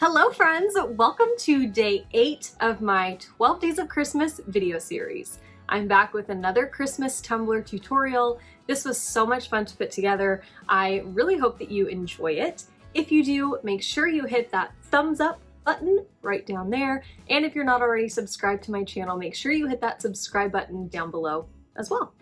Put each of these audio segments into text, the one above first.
Hello friends, welcome to day 8 of my 12 Days of Christmas video series. I'm back with another Christmas tumbler tutorial. This was so much fun to put together. I really hope that you enjoy it. If you do, make sure you hit that thumbs up button right down there. And if you're not already subscribed to my channel, make sure you hit that subscribe button down below as well.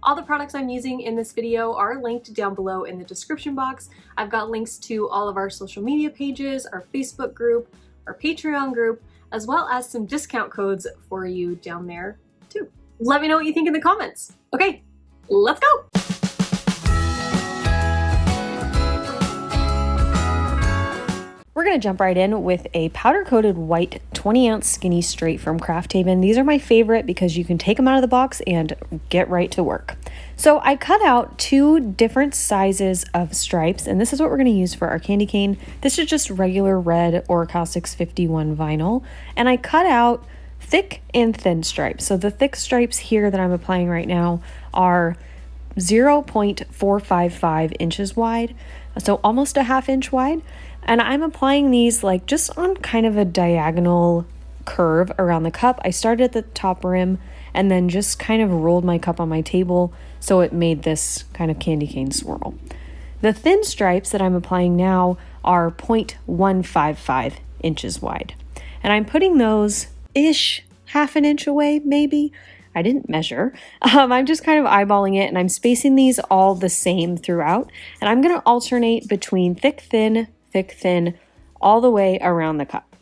All the products I'm using in this video are linked down below in the description box. I've got links to all of our social media pages, our Facebook group, our Patreon group, as well as some discount codes for you down there too. Let me know what you think in the comments. Okay, let's go! We're gonna jump right in with a powder-coated white 20-ounce skinny straight from Craft Haven. These are my favorite because you can take them out of the box and get right to work. So I cut out 2 different sizes of stripes, and this is what we're gonna use for our candy cane. This is just regular red Oracal 651 vinyl, and I cut out thick and thin stripes. So the thick stripes here that I'm applying right now are 0.455 inches wide, so almost a ½ inch wide. And I'm applying these like just on kind of a diagonal curve around the cup. I started at the top rim and then just kind of rolled my cup on my table so it made this kind of candy cane swirl. The thin stripes that I'm applying now are 0.155 inches wide. And I'm putting those ½ an inch away, maybe. I didn't measure. I'm just kind of eyeballing it, and I'm spacing these all the same throughout. And I'm going to alternate between thick, thin, all the way around the cup.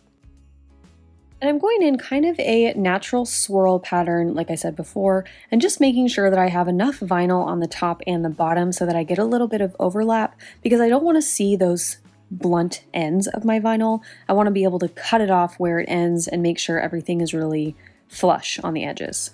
And I'm going in kind of a natural swirl pattern, like I said before, and just making sure that I have enough vinyl on the top and the bottom so that I get a little bit of overlap, because I don't want to see those blunt ends of my vinyl. I want to be able to cut it off where it ends and make sure everything is really flush on the edges.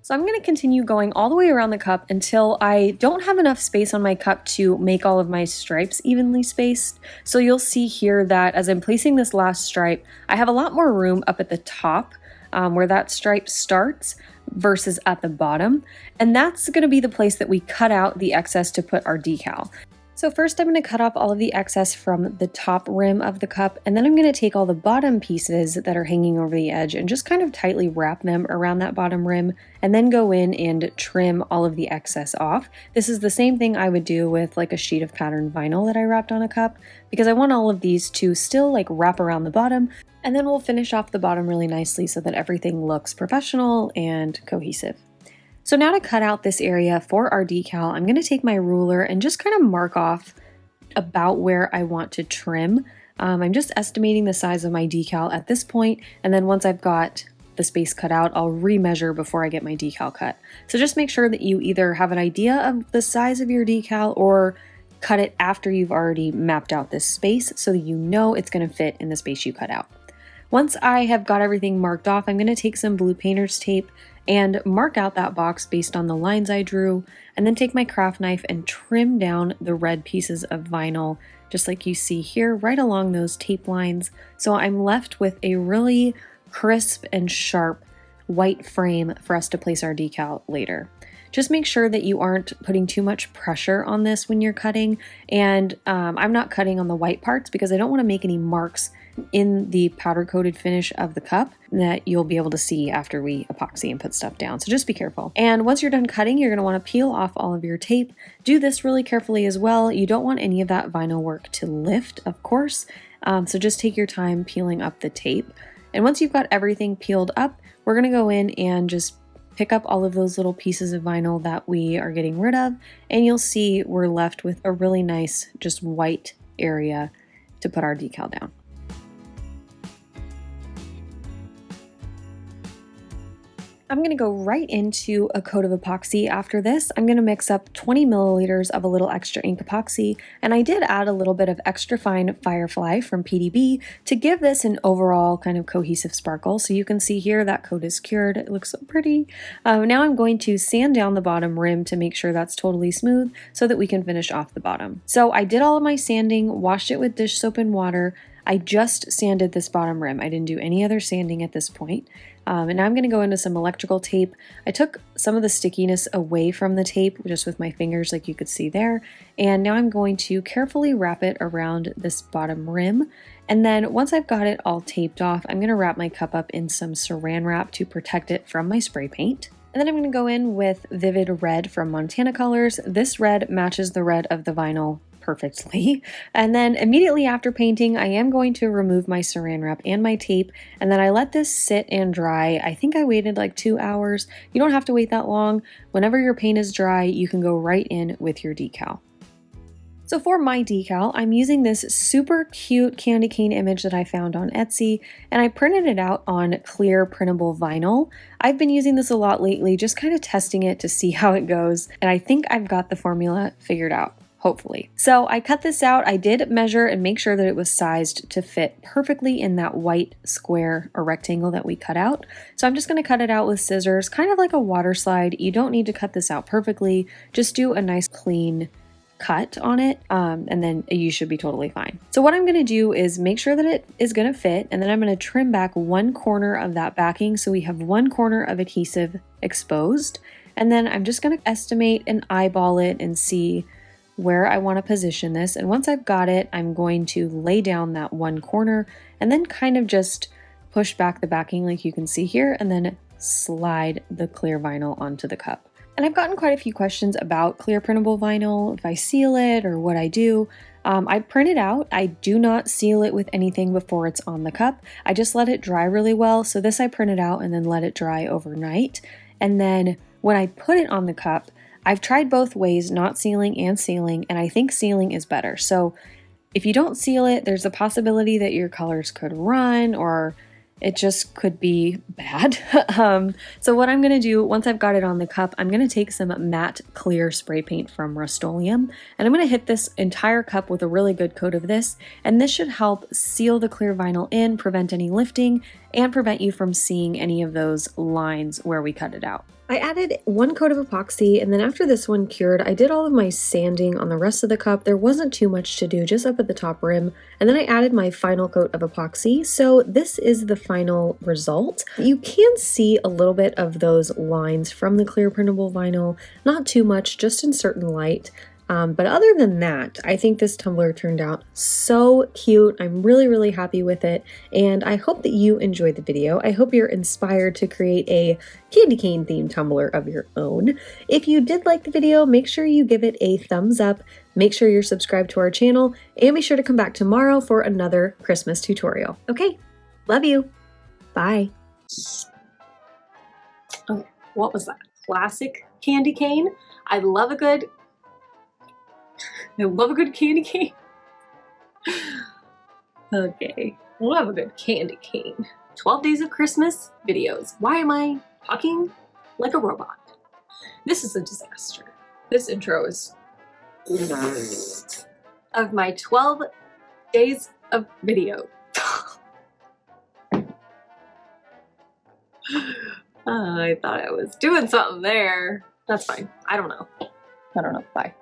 So I'm going to continue going all the way around the cup until I don't have enough space on my cup to make all of my stripes evenly spaced. So you'll see here that as I'm placing this last stripe, I have a lot more room up at the top where that stripe starts versus at the bottom. And that's going to be the place that we cut out the excess to put our decal. So first I'm going to cut off all of the excess from the top rim of the cup, and then I'm going to take all the bottom pieces that are hanging over the edge and just kind of tightly wrap them around that bottom rim, and then go in and trim all of the excess off. This is the same thing I would do with like a sheet of patterned vinyl that I wrapped on a cup, because I want all of these to still like wrap around the bottom, and then we'll finish off the bottom really nicely so that everything looks professional and cohesive. So now to cut out this area for our decal, I'm going to take my ruler and just kind of mark off about where I want to trim. I'm just estimating the size of my decal at this point, and then once I've got the space cut out, I'll remeasure before I get my decal cut. So just make sure that you either have an idea of the size of your decal or cut it after you've already mapped out this space so that you know it's going to fit in the space you cut out. Once I have got everything marked off, I'm going to take some blue painter's tape and mark out that box based on the lines I drew, and then take my craft knife and trim down the red pieces of vinyl, just like you see here, right along those tape lines. So I'm left with a really crisp and sharp white frame for us to place our decal later. Just make sure that you aren't putting too much pressure on this when you're cutting, and I'm not cutting on the white parts because I don't want to make any marks in the powder coated finish of the cup that you'll be able to see after we epoxy and put stuff down. So just be careful. And once you're done cutting, you're going to want to peel off all of your tape. Do this really carefully as well. You don't want any of that vinyl work to lift, of course. So just take your time peeling up the tape. And once you've got everything peeled up, we're going to go in and just pick up all of those little pieces of vinyl that we are getting rid of. And you'll see we're left with a really nice, just white area to put our decal down. I'm going to go right into a coat of epoxy after this. I'm going to mix up 20 milliliters of a little extra ink epoxy, and I did add a little bit of extra fine Firefly from PDB to give this an overall kind of cohesive sparkle. So you can see here that coat is cured. It looks so pretty. Now I'm going to sand down the bottom rim to make sure that's totally smooth so that we can finish off the bottom. So I did all of my sanding, washed it with dish soap and water. I just sanded this bottom rim. I didn't do any other sanding at this point. And now I'm going to go into some electrical tape. I took some of the stickiness away from the tape just with my fingers like you could see there. And now I'm going to carefully wrap it around this bottom rim. And then once I've got it all taped off, I'm gonna wrap my cup up in some saran wrap to protect it from my spray paint. And then I'm gonna go in with Vivid Red from Montana Colors. This red matches the red of the vinyl perfectly. And then immediately after painting, I am going to remove my saran wrap and my tape, and then I let this sit and dry. I think I waited like 2 hours. You don't have to wait that long. Whenever your paint is dry, you can go right in with your decal. So for my decal, I'm using this super cute candy cane image that I found on Etsy, and I printed it out on clear printable vinyl. I've been using this a lot lately, just kind of testing it to see how it goes, and I think I've got the formula figured out. Hopefully. So I cut this out. I did measure and make sure that it was sized to fit perfectly in that white square or rectangle that we cut out. So I'm just going to cut it out with scissors, kind of like a water slide. You don't need to cut this out perfectly. Just do a nice clean cut on it, and then you should be totally fine. So what I'm going to do is make sure that it is going to fit, and then I'm going to trim back one corner of that backing so we have one corner of adhesive exposed. And then I'm just going to estimate and eyeball it and see where I want to position this. And once I've got it, I'm going to lay down that one corner and then kind of just push back the backing like you can see here, and then slide the clear vinyl onto the cup. And I've gotten quite a few questions about clear printable vinyl, if I seal it or what I do. I print it out. I do not seal it with anything before it's on the cup. I just let it dry really well. So this I printed out and then let it dry overnight. And then when I put it on the cup, I've tried both ways, not sealing and sealing, and I think sealing is better. So if you don't seal it, there's a possibility that your colors could run or it just could be bad. So what I'm going to do, once I've got it on the cup, I'm going to take some matte clear spray paint from Rust-Oleum, and I'm going to hit this entire cup with a really good coat of this, and this should help seal the clear vinyl in, prevent any lifting, and prevent you from seeing any of those lines where we cut it out. I added one coat of epoxy, and then after this one cured, I did all of my sanding on the rest of the cup. There wasn't too much to do, just up at the top rim, and then I added my final coat of epoxy. So this is the final result. You can see a little bit of those lines from the clear printable vinyl, not too much, just in certain light. But other than that, I think this tumbler turned out so cute. I'm really, really happy with it, and I hope that you enjoyed the video. I hope you're inspired to create a candy cane themed tumbler of your own. If you did like the video, make sure you give it a thumbs up, make sure you're subscribed to our channel, and be sure to come back tomorrow for another Christmas tutorial. Okay, love you. Bye. Okay, what was that? Classic candy cane. I love a good candy cane. Okay, love a good candy cane. 12 Days of Christmas videos. Why am I talking like a robot? This is a disaster. This intro is of my 12 days of video. I thought I was doing something there. That's fine. I don't know. Bye.